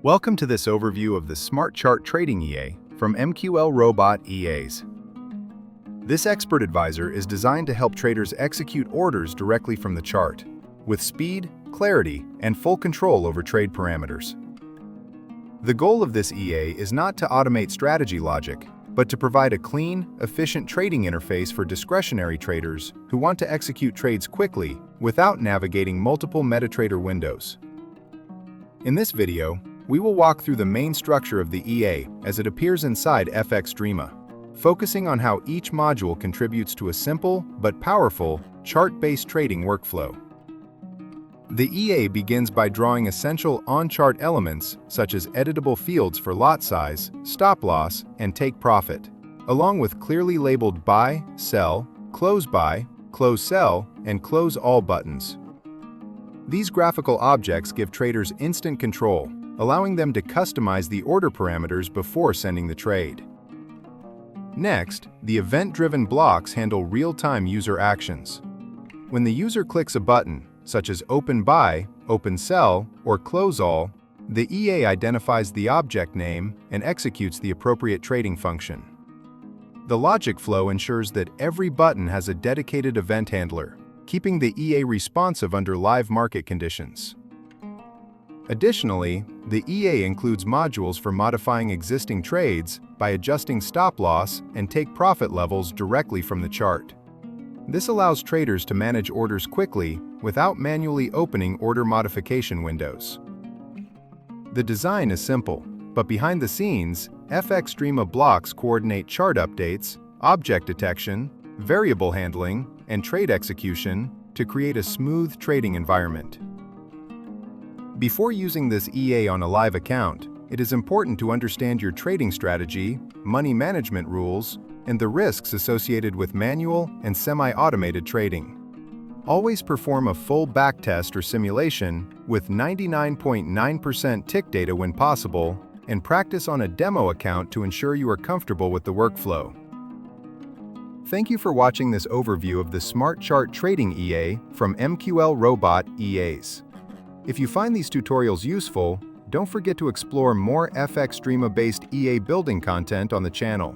Welcome to this overview of the Smart Chart Trading EA from Mqlrobot EAs. This expert advisor is designed to help traders execute orders directly from the chart, with speed, clarity, and full control over trade parameters. The goal of this EA is not to automate strategy logic, but to provide a clean, efficient trading interface for discretionary traders who want to execute trades quickly without navigating multiple MetaTrader windows. In this video, we will walk through the main structure of the EA as it appears inside FXDreema, focusing on how each module contributes to a simple but powerful chart-based trading workflow. The EA begins by drawing essential on-chart elements such as editable fields for lot size, stop loss, and take profit, along with clearly labeled buy, sell, close sell, and close all buttons. These graphical objects give traders instant control, allowing them to customize the order parameters before sending the trade. Next, the event-driven blocks handle real-time user actions. When the user clicks a button, such as Open Buy, Open Sell, or Close All, the EA identifies the object name and executes the appropriate trading function. The logic flow ensures that every button has a dedicated event handler, keeping the EA responsive under live market conditions. Additionally, the EA includes modules for modifying existing trades by adjusting stop loss and take profit levels directly from the chart. This allows traders to manage orders quickly without manually opening order modification windows. The design is simple, but behind the scenes, FXDreema blocks coordinate chart updates, object detection, variable handling, and trade execution to create a smooth trading environment. Before using this EA on a live account, it is important to understand your trading strategy, money management rules, and the risks associated with manual and semi-automated trading. Always perform a full backtest or simulation with 99.9% tick data when possible, and practice on a demo account to ensure you are comfortable with the workflow. Thank you for watching this overview of the Smart Chart Trading EA from Mqlrobot EAs. If you find these tutorials useful, don't forget to explore more FXDreema-based EA building content on the channel.